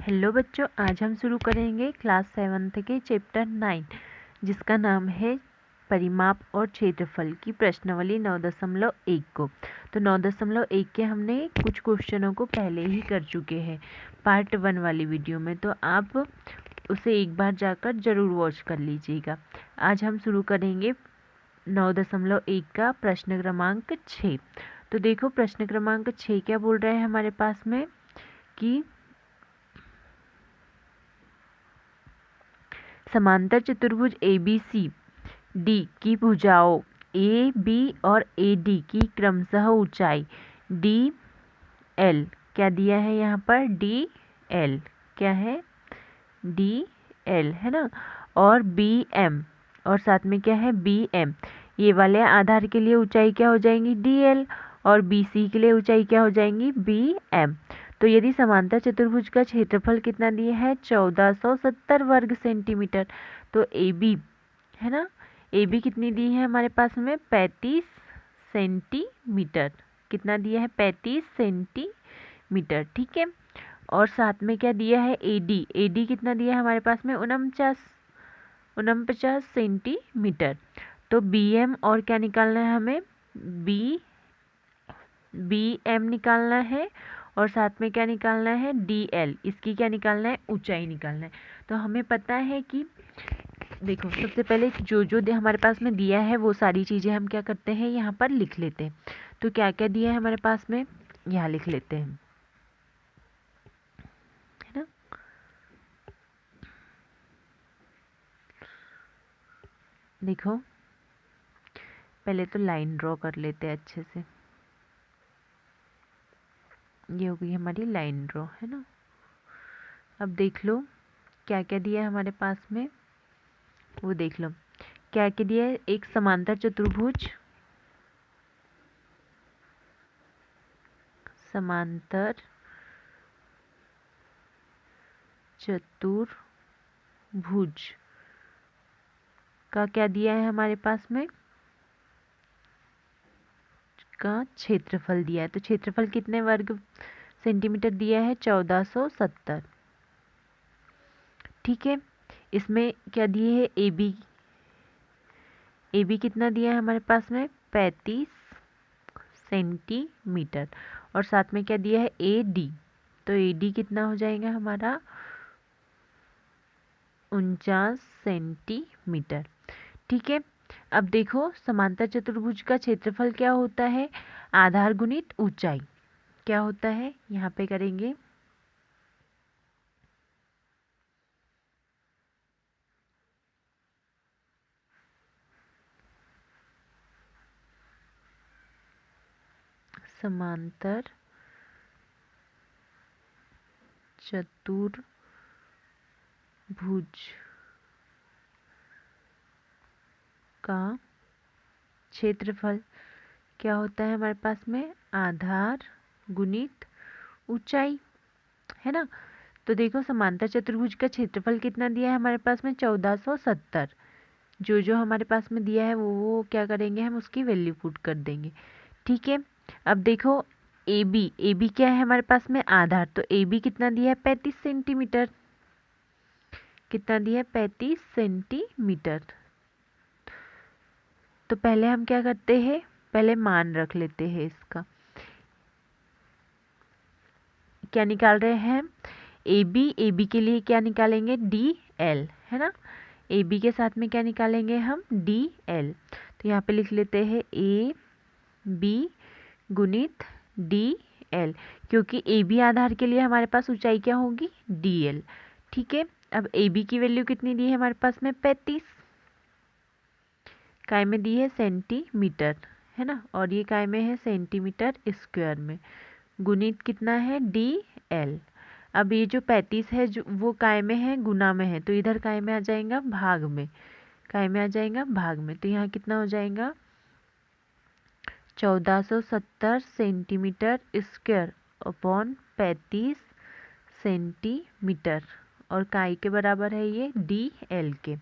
Hello बच्चों, आज हम शुरू करेंगे क्लास 7th के चैप्टर 9 जिसका नाम है परिमाप और क्षेत्रफल की प्रश्नावली 9.1 को। तो 9.1 के हमने कुछ क्वेश्चनों को पहले ही कर चुके हैं पार्ट 1 वाली वीडियो में, तो आप उसे एक बार जाकर ज़रूर वॉच कर लीजिएगा। आज हम शुरू करेंगे 9.1 का प्रश्न क्रमांक 6। तो देखो प्रश्न क्रमांक 6 क्या बोल रहा है हमारे पास में कि समांतर चतुर्भुज ABCD की भुजाओं AB और AD की क्रमशः ऊंचाई DL क्या दिया है यहाँ पर DL क्या है DL है ना, और BM और साथ में क्या है BM। ये वाले आधार के लिए ऊंचाई क्या हो जाएंगी DL और BC के लिए ऊंचाई क्या हो जाएंगी BM। तो यदि समांतर चतुर्भुज का क्षेत्रफल कितना दिया है 1470 वर्ग सेंटीमीटर, तो AB है ना, AB कितनी दी है हमारे पास में 35 सेंटीमीटर। कितना दिया है 35 सेंटीमीटर, ठीक है। और साथ में क्या दिया है AD कितना दिया है हमारे पास में 49 सेंटीमीटर। तो BM और क्या निकालना है हमें BM निकालना है और साथ में क्या निकालना है DL, इसकी क्या निकालना है ऊंचाई निकालना है। तो हमें पता है कि देखो सबसे पहले जो हमारे पास में दिया है वो सारी चीज़ें हम क्या करते हैं यहाँ पर लिख लेते हैं। तो क्या क्या दिया है हमारे पास में यहाँ लिख लेते हैं, है ना। देखो पहले तो लाइन ड्रॉ कर लेते हैं अच्छे से। ये हो गई हमारी लाइन ड्रॉ, है ना। अब देख लो क्या क्या दिया है हमारे पास में, वो देख लो क्या क्या दिया है। एक समांतर चतुर्भुज, समांतर चतुर्भुज का क्या दिया है हमारे पास में का क्षेत्रफल दिया है। तो क्षेत्रफल कितने वर्ग सेंटीमीटर दिया है 1470, ठीक है। इसमें क्या दिए है AB कितना दिया है हमारे पास में 35 सेंटीमीटर और साथ में क्या दिया है AD, तो AD कितना हो जाएगा हमारा 49 सेंटीमीटर, ठीक है। अब देखो समांतर चतुर्भुज का क्षेत्रफल क्या होता है आधार गुणित ऊंचाई। क्या होता है यहाँ पे करेंगे समांतर चतुर्भुज का क्षेत्रफल क्या होता है हमारे पास में आधार गुणित ऊंचाई, है ना। तो देखो समांतर चतुर्भुज का क्षेत्रफल कितना दिया है हमारे पास में 1470। जो हमारे पास में दिया है वो क्या करेंगे हम उसकी वैल्यू पुट कर देंगे, ठीक है। अब देखो AB क्या है हमारे पास में आधार, तो AB कितना दिया है 35 सेंटीमीटर। कितना दिया है 35 सेंटीमीटर। तो पहले हम क्या करते हैं, पहले मान रख लेते हैं इसका। क्या निकाल रहे हैं AB के लिए क्या निकालेंगे DL, है ना। AB के साथ में क्या निकालेंगे हम DL। तो यहाँ पे लिख लेते हैं AB गुणित DL, क्योंकि AB आधार के लिए हमारे पास ऊंचाई क्या होगी DL, ठीक है। अब AB की वैल्यू कितनी दी है हमारे पास में 35, काय में दी है सेंटीमीटर, है ना, और ये काय में है सेंटीमीटर स्क्वायर में, गुणित कितना है DL। अब ये जो 35 है जो वो काय में है गुना में है, तो इधर काय में आ जाएगा भाग में, काय में आ जाएगा भाग में। तो यहाँ कितना हो जाएगा 1470 सेंटीमीटर स्क्वायर अपॉन 35 सेंटीमीटर, और काय के बराबर है ये DL के।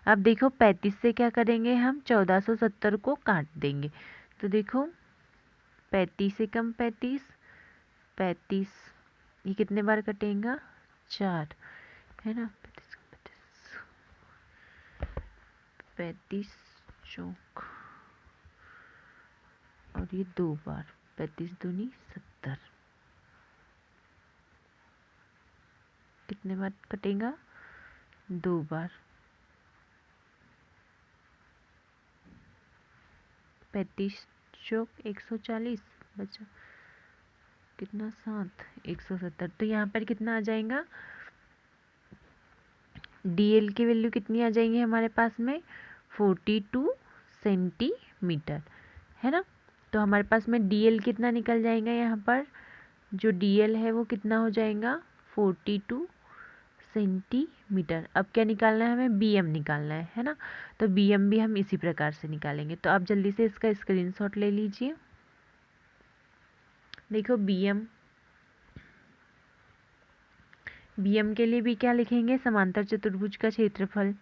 अब देखो 35 से क्या करेंगे हम 1470 को काट देंगे। तो देखो 35 से कम 35 ये कितने बार कटेगा 4 है ना, 35 चौक और ये 2 बार, 35 दूनी 70, कितने बार कटेगा, 2 बार, 35 चौक 140 बचा कितना, 7, 170। तो यहाँ पर कितना आ जाएगा, डीएल की वैल्यू कितनी आ जाएंगी हमारे पास में, 42 सेंटीमीटर है ना। तो हमारे पास में डीएल कितना निकल जाएगा, यहाँ पर जो डीएल है वो कितना हो जाएगा, 42 सेंटीमीटर। अब क्या निकालना है हमें, बीएम निकालना है ना। तो बीएम भी हम इसी प्रकार से निकालेंगे। तो आप जल्दी से इसका स्क्रीनशॉट ले लीजिए। देखो बीएम, बीएम के लिए भी क्या लिखेंगे, समांतर चतुर्भुज का क्षेत्रफल,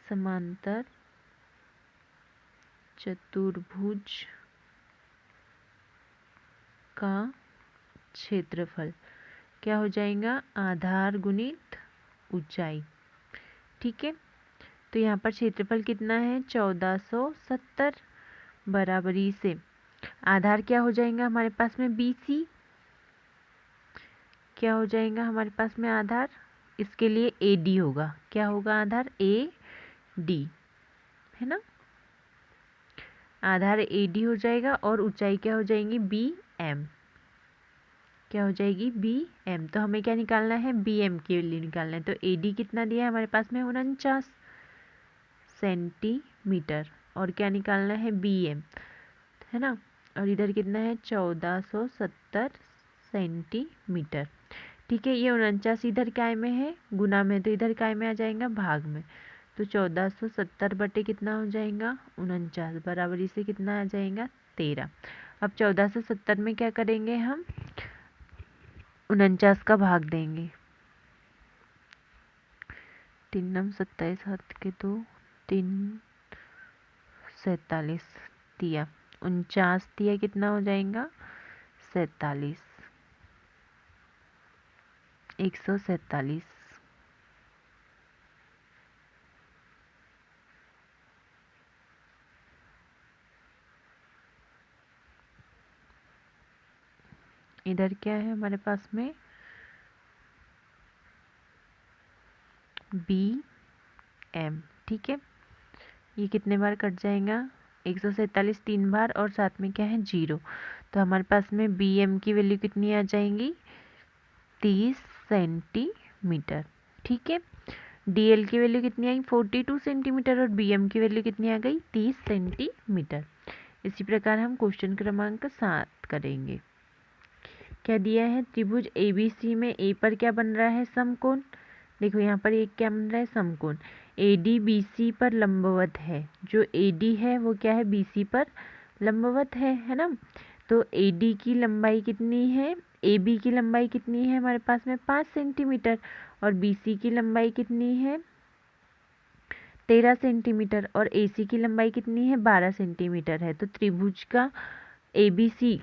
समांतर चतुर्भुज का क्षेत्रफल क्या हो जाएगा, आधार गुणित ऊंचाई। ठीक है, तो यहाँ पर क्षेत्रफल कितना है, 1470, बराबरी से आधार क्या हो जाएगा हमारे पास में, BC, क्या हो जाएगा हमारे पास में आधार, इसके लिए AD होगा, क्या होगा आधार, AD है ना, आधार AD हो जाएगा और ऊंचाई क्या हो जाएगी, BM, क्या हो जाएगी, BM। तो हमें क्या निकालना है, BM के लिए निकालना है। तो AD कितना दिया है हमारे पास में, 49 सेंटीमीटर, और क्या निकालना है, BM है ना, और इधर कितना है, 1470 सेंटीमीटर। ठीक है, ये 49 इधर काय में है, गुना में, तो इधर काय में आ जाएगा, भाग में। तो 1470 बटे कितना हो जाएगा, 49, बराबरी से कितना आ जाएगा, 13। अब 1470 में क्या करेंगे हम, 49 का भाग देंगे, 3 नम 27, हाथ के 2, 3 47 दिया, 49 दिया, कितना हो जाएगा, 47, 147। इधर क्या है हमारे पास में, BM। ठीक है, ये कितने बार कट जाएगा, 147 3 बार, और साथ में क्या है, 0। तो हमारे पास में BM की वैल्यू कितनी आ जाएंगी, 30 सेंटीमीटर। ठीक है, DL की वैल्यू कितनी आई, 42 सेंटीमीटर, और BM की वैल्यू कितनी आ गई, 30 सेंटीमीटर। इसी प्रकार हम क्वेश्चन क्रमांक 7 करेंगे। क्या दिया है, त्रिभुज ABC में A पर क्या बन रहा है, समकोण। देखो यहाँ पर एक क्या बन रहा है, समकोण। AD BC पर लंबवत है, जो AD है वो क्या है, BC पर लंबवत है ना। तो AD की लंबाई कितनी है, AB की लंबाई कितनी है हमारे पास में, 5 सेंटीमीटर, और BC की लंबाई कितनी है, 13 सेंटीमीटर, और AC की लंबाई कितनी है, 12 सेंटीमीटर है। तो त्रिभुज का ABC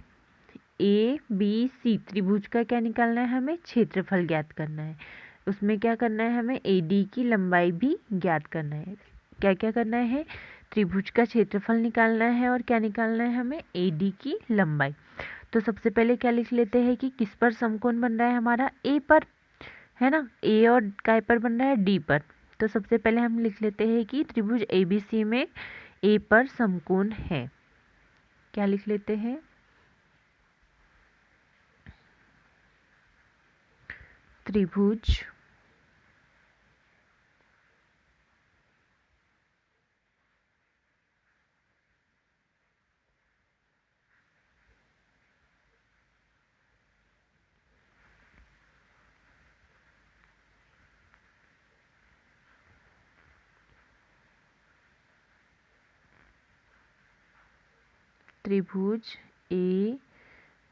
त्रिभुज का क्या निकालना है, हमें क्षेत्रफल ज्ञात करना है। उसमें क्या करना है, हमें AD की लंबाई भी ज्ञात करना है। क्या क्या करना है, त्रिभुज का क्षेत्रफल निकालना है, और क्या निकालना है हमें, AD की लंबाई। तो सबसे पहले क्या लिख लेते हैं कि किस पर समकोण बन रहा है हमारा, A पर है ना, A और काय पर बन रहा है, D पर। तो सबसे पहले हम लिख लेते हैं कि त्रिभुज ABC में A पर समकोण है। क्या लिख लेते हैं, त्रिभुज त्रिभुज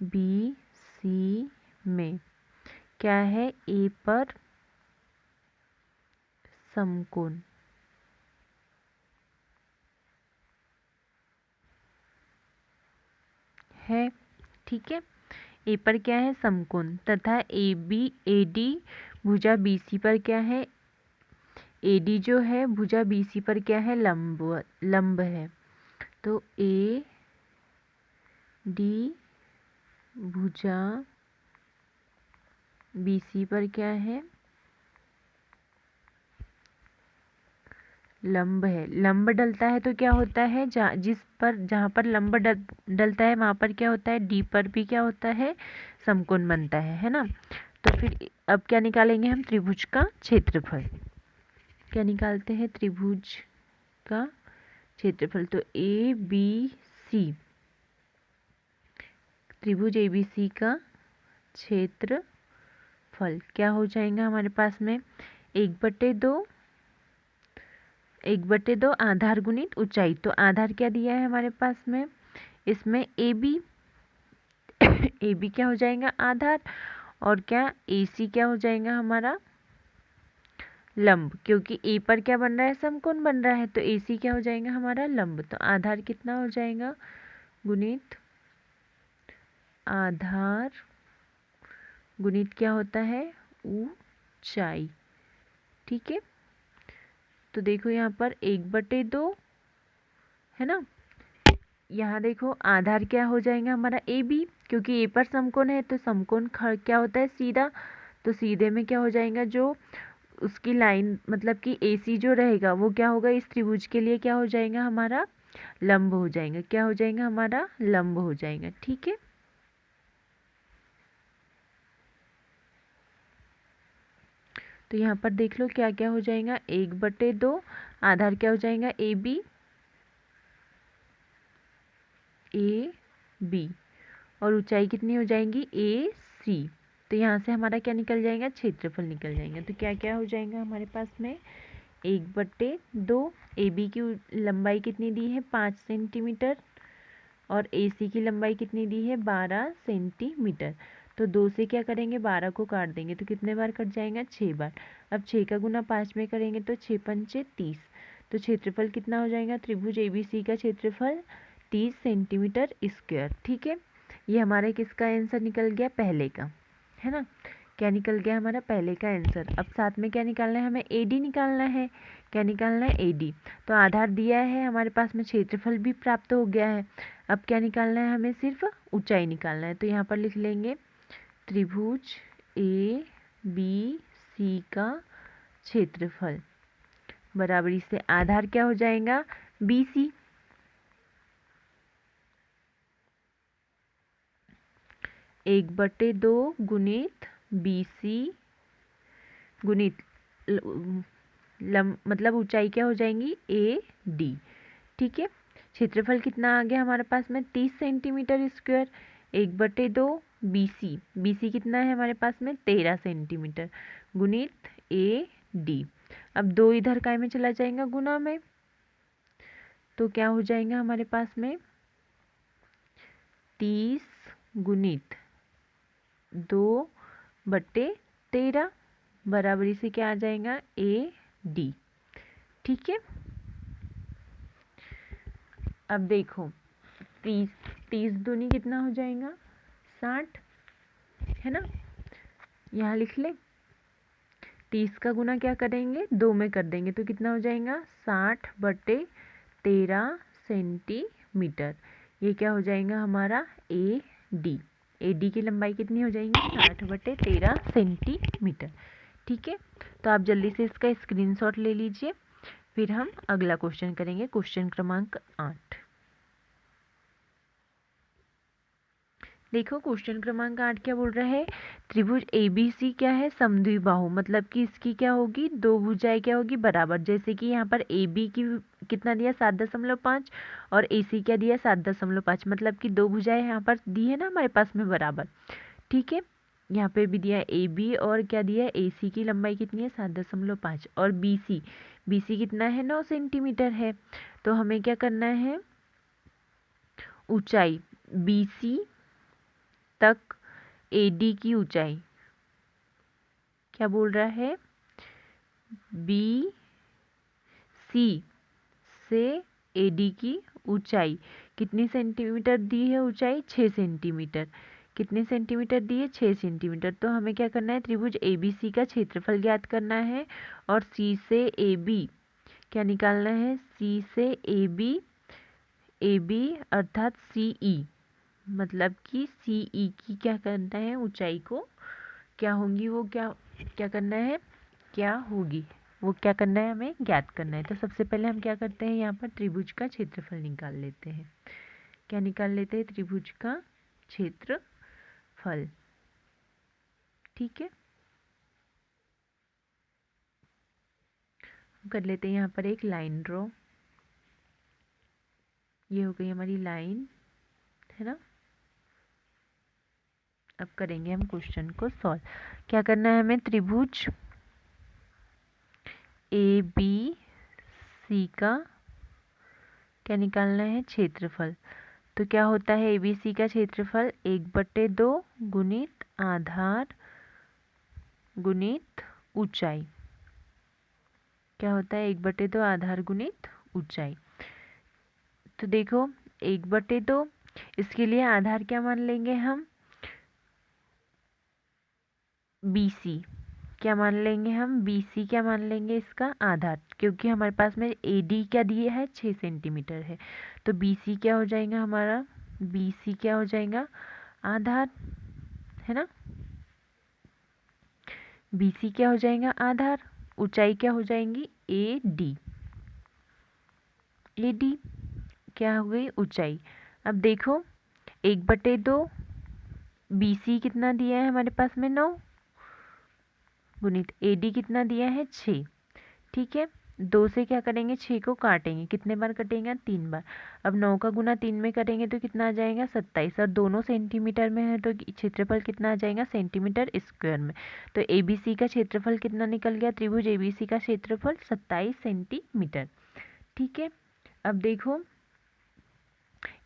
ABC में क्या है, A पर समकोण है। ठीक है, ए पर क्या है समकोण, तथा ए बी ए डी भुजा बी सी पर क्या है, ए डी जो है भुजा बी सी पर क्या है, लंब है। तो ए डी भुजा बी सी पर क्या है, लंब है। लंब डलता है तो क्या होता है, जहाँ पर लंब डलता है वहाँ पर क्या होता है, डी पर भी क्या होता है, समकोण बनता है ना। तो फिर अब क्या निकालेंगे हम, त्रिभुज का क्षेत्रफल। क्या निकालते हैं, त्रिभुज का क्षेत्रफल। तो ए बी सी, त्रिभुज ए बी सी का क्षेत्रफल क्या हो जाएगा हमारे पास में, 1/2 आधार गुणित ऊंचाई। तो आधार क्या दिया है हमारे पास में, इसमें ए बी ए बी क्या हो जाएगा आधार, और क्या ए सी क्या हो जाएगा हमारा लंब, क्योंकि ए पर क्या बन रहा है, समकोण बन रहा है। तो ए सी क्या हो जाएगा हमारा लंब। तो आधार कितना हो जाएगा, गुणित आधार गुणित क्या होता है, ऊंचाई। ठीक है, तो देखो यहाँ पर 1/2 है ना। यहाँ देखो आधार क्या हो जाएगा हमारा ए बी, क्योंकि ए पर समकोण है तो समकोण क्या होता है, सीधा। तो सीधे में क्या हो जाएगा, जो उसकी लाइन मतलब कि ए सी जो रहेगा वो क्या होगा, इस त्रिभुज के लिए क्या हो जाएगा हमारा लंब हो जाएगा। क्या हो जाएगा हमारा लंब हो जाएगा। ठीक है, तो यहाँ पर देख लो क्या क्या हो जाएगा, 1/2 आधार क्या हो जाएगा ए बी और ऊंचाई कितनी हो जाएगी ए सी। तो यहाँ से हमारा क्या निकल जाएगा, क्षेत्रफल निकल जाएगा। तो क्या क्या हो जाएगा हमारे पास में, 1/2 ए बी की लंबाई कितनी दी है 5 सेंटीमीटर और ए सी की लंबाई कितनी दी है 12 सेंटीमीटर। तो 2 से क्या करेंगे, 12 को काट देंगे तो कितने बार कट जाएगा, 6 बार। अब 6 का गुना 5 में करेंगे तो 6 पंचे 30। तो क्षेत्रफल कितना हो जाएगा, त्रिभुज ए बी सी का क्षेत्रफल 30 सेंटीमीटर स्क्वायर। ठीक है, ये हमारे किसका आंसर निकल गया, पहले का, है ना। क्या निकल गया हमारा पहले का आंसर। अब साथ में क्या निकालना है, हमें ए डी निकालना है। क्या निकालना है, ए डी। तो आधार दिया है हमारे पास में, क्षेत्रफल भी प्राप्त हो गया है। अब क्या निकालना है, हमें सिर्फ ऊंचाई निकालना है। तो यहाँ पर लिख लेंगे त्रिभुज ए बी सी का क्षेत्रफल बराबरी से आधार क्या हो जाएगा, बी सी। 1/2 गुणित बी सी गुणित मतलब ऊंचाई क्या हो जाएंगी ए डी। ठीक है, क्षेत्रफल कितना आ गया हमारे पास में 30 सेंटीमीटर स्क्वायर। 1/2 बी सी कितना है हमारे पास में 13 सेंटीमीटर गुणित ए डी। अब 2 इधर काय में चला जाएगा, गुना में। तो क्या हो जाएगा हमारे पास में 30 गुणित 2/13 बराबरी से क्या आ जाएगा, ए डी। ठीक है, अब देखो 30 दूनी कितना हो जाएगा 60, है ना। यहाँ लिख ले, 30 का गुना क्या करेंगे 2 में कर देंगे तो कितना हो जाएगा 60/13 सेंटीमीटर। ये क्या हो जाएगा हमारा ए डी। ए डी की लंबाई कितनी हो जाएगी 60/13 सेंटीमीटर। ठीक है, तो आप जल्दी से इसका स्क्रीनशॉट ले लीजिए, फिर हम अगला क्वेश्चन करेंगे, क्वेश्चन क्रमांक 8। देखो क्वेश्चन क्रमांक 8 क्या बोल रहा है, त्रिभुज ए बी सी क्या है समद्विबाहु, मतलब कि इसकी क्या होगी, दो भुजाएं क्या होगी बराबर। जैसे कि यहाँ पर ए बी की कितना दिया 7.5 और ए सी क्या दिया 7.5, मतलब कि दो भुजाएं यहाँ पर दी है ना हमारे पास में बराबर। ठीक है, यहाँ पे भी दिया ए बी और क्या दिया है ए सी की लंबाई कितनी है 7.5 और बी सी कितना है 9 सेंटीमीटर है। तो हमें क्या करना है, ऊंचाई बी सी तक AD की ऊंचाई, क्या बोल रहा है, BC से AD की ऊंचाई कितनी सेंटीमीटर दी है ऊंचाई 6 सेंटीमीटर। कितने सेंटीमीटर दिए 6 सेंटीमीटर। तो हमें क्या करना है, त्रिभुज ABC का क्षेत्रफल ज्ञात करना है और C से AB क्या निकालना है, C से AB अर्थात CE, मतलब कि CE की क्या करना है ऊंचाई को क्या होंगी, वो क्या क्या करना है, क्या होगी वो क्या करना है, हमें ज्ञात करना है। तो सबसे पहले हम क्या करते हैं, यहाँ पर त्रिभुज का क्षेत्रफल निकाल लेते हैं। क्या निकाल लेते हैं, त्रिभुज का क्षेत्रफल। ठीक है, हम कर लेते हैं यहाँ पर एक लाइन ड्रॉ। ये हो गई हमारी लाइन, है ना। अब करेंगे हम क्वेश्चन को सॉल्व। क्या करना है हमें, त्रिभुज ABC का क्या निकालना है, क्षेत्रफल। तो क्या होता है ABC का क्षेत्रफल 1/2 गुणित आधार गुणित ऊंचाई। क्या होता है 1/2 आधार गुणित ऊंचाई। तो देखो 1/2, इसके लिए आधार क्या मान लेंगे हम, BC क्या मान लेंगे हम, BC क्या मान लेंगे इसका आधार, क्योंकि हमारे पास में AD क्या दिए है 6 सेंटीमीटर है। तो BC क्या हो जाएगा हमारा, BC क्या हो जाएगा आधार, है ना। BC क्या हो जाएगा आधार, ऊंचाई क्या हो जाएंगी AD, AD क्या हो गई ऊंचाई। अब देखो 1/2, BC कितना दिया है हमारे पास में 9 गुणित AD कितना दिया है 6। ठीक है, 2 से क्या करेंगे, 6 को काटेंगे, कितने बार कटेगा 3 बार। अब 9 का गुना 3 में करेंगे तो कितना आ जाएगा 27, और दोनों सेंटीमीटर में है तो क्षेत्रफल कितना आ जाएगा सेंटीमीटर स्क्वायर में। तो ABC का क्षेत्रफल कितना निकल गया, त्रिभुज ABC का क्षेत्रफल 27 सेंटीमीटर। ठीक है, अब देखो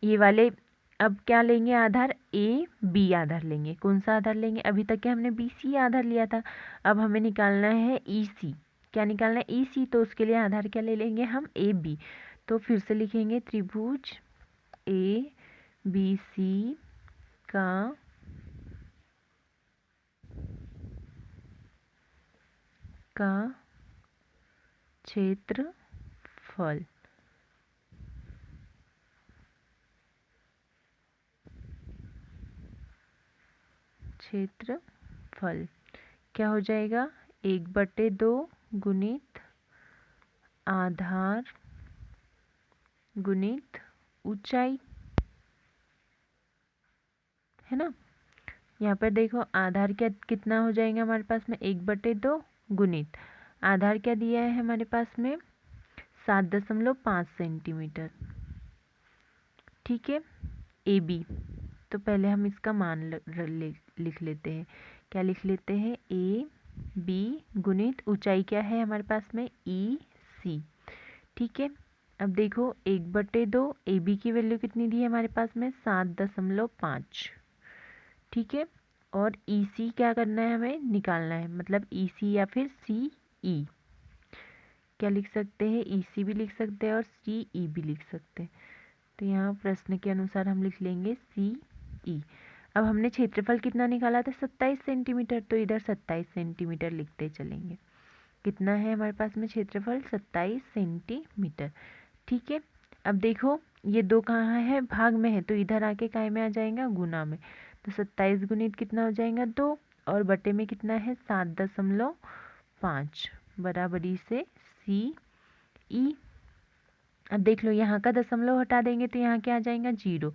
ये वाले, अब क्या लेंगे आधार, AB आधार लेंगे। कौन सा आधार लेंगे, अभी तक के हमने BC आधार लिया था, अब हमें निकालना है EC। क्या निकालना है EC, तो उसके लिए आधार क्या ले लेंगे हम AB। तो फिर से लिखेंगे त्रिभुज ABC का क्षेत्रफल, क्षेत्रफल क्या हो जाएगा 1/2 गुणित आधार गुणित ऊंचाई, है ना। यहाँ पर देखो आधार क्या कितना हो जाएगा हमारे पास में 1/2 गुणित आधार क्या दिया है हमारे पास में 7.5 सेंटीमीटर। ठीक है, AB, तो पहले हम इसका मान लिख लेते हैं। क्या लिख लेते हैं, AB गुणित ऊंचाई क्या है हमारे पास में EC। ठीक है, अब देखो 1/2, AB की वैल्यू कितनी दी है हमारे पास में 7.5। ठीक है, और EC क्या करना है हमें निकालना है, मतलब EC या फिर CE क्या लिख सकते हैं, EC भी लिख सकते हैं और CE भी लिख सकते हैं। तो यहाँ प्रश्न के अनुसार हम लिख लेंगे CE। अब हमने क्षेत्रफल कितना निकाला था 27 सेंटीमीटर, तो इधर 27 सेंटीमीटर लिखते चलेंगे। कितना है हमारे पास में क्षेत्रफल 27 सेंटीमीटर। ठीक है, अब देखो ये 2 कहाँ है, भाग में है, तो इधर आके काय में आ जाएगा गुना में। तो 27 गुणित कितना हो जाएगा 2, और बटे में कितना है 7.5 बराबरी से CE। अब देख लो यहाँ का दशमलव हटा देंगे तो यहाँ क्या आ जाएगा 0,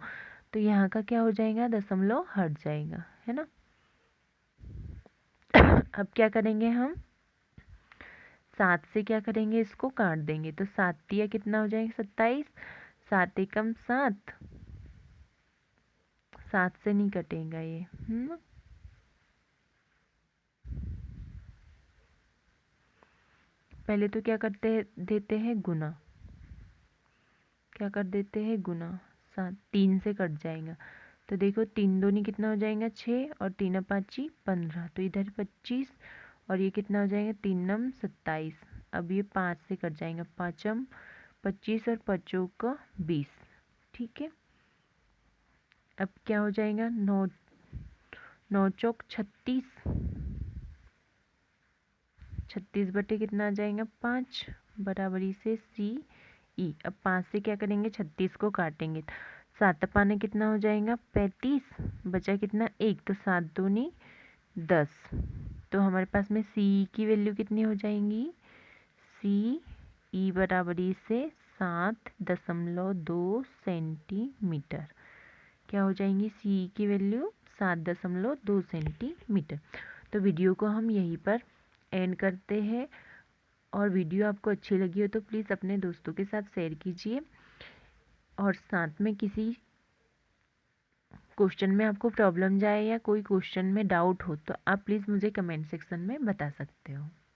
तो यहाँ का क्या हो जाएगा दशमलव हट जाएगा, है ना। अब क्या करेंगे हम 7 से क्या करेंगे, इसको काट देंगे, तो 7 दिया कितना हो जाएगा 27, 7 एकम 7, 7 से नहीं कटेगा ये, पहले तो क्या करते हैं, देते हैं गुना, क्या कर देते हैं गुना, 7 3 से कट जाएगा। तो देखो 3 दूनी कितना हो जाएगा 6, और 3 5 15, तो इधर 25, और ये कितना हो जाएगा 3 नम 27। अब ये 5 से कट जाएगा, 5 25 और 5 20। ठीक है, अब क्या हो जाएगा 9 9 चौक 36, 36 बटे कितना आ जाएगा 5, बराबरी से सी ई। अब 5 से क्या करेंगे 36 को काटेंगे, 7 पाने कितना हो जाएगा 35, बचा कितना 1, तो 7 दूनी 10। तो हमारे पास में सी की वैल्यू कितनी हो जाएंगी, सी ई बराबरी से 7.2 सेंटीमीटर। क्या हो जाएंगी सी की वैल्यू 7.2 सेंटीमीटर। तो वीडियो को हम यहीं पर एंड करते हैं, और वीडियो आपको अच्छी लगी हो तो प्लीज़ अपने दोस्तों के साथ शेयर कीजिए, और साथ में किसी क्वेश्चन में आपको प्रॉब्लम जाए या कोई क्वेश्चन में डाउट हो तो आप प्लीज़ मुझे कमेंट सेक्शन में बता सकते हो।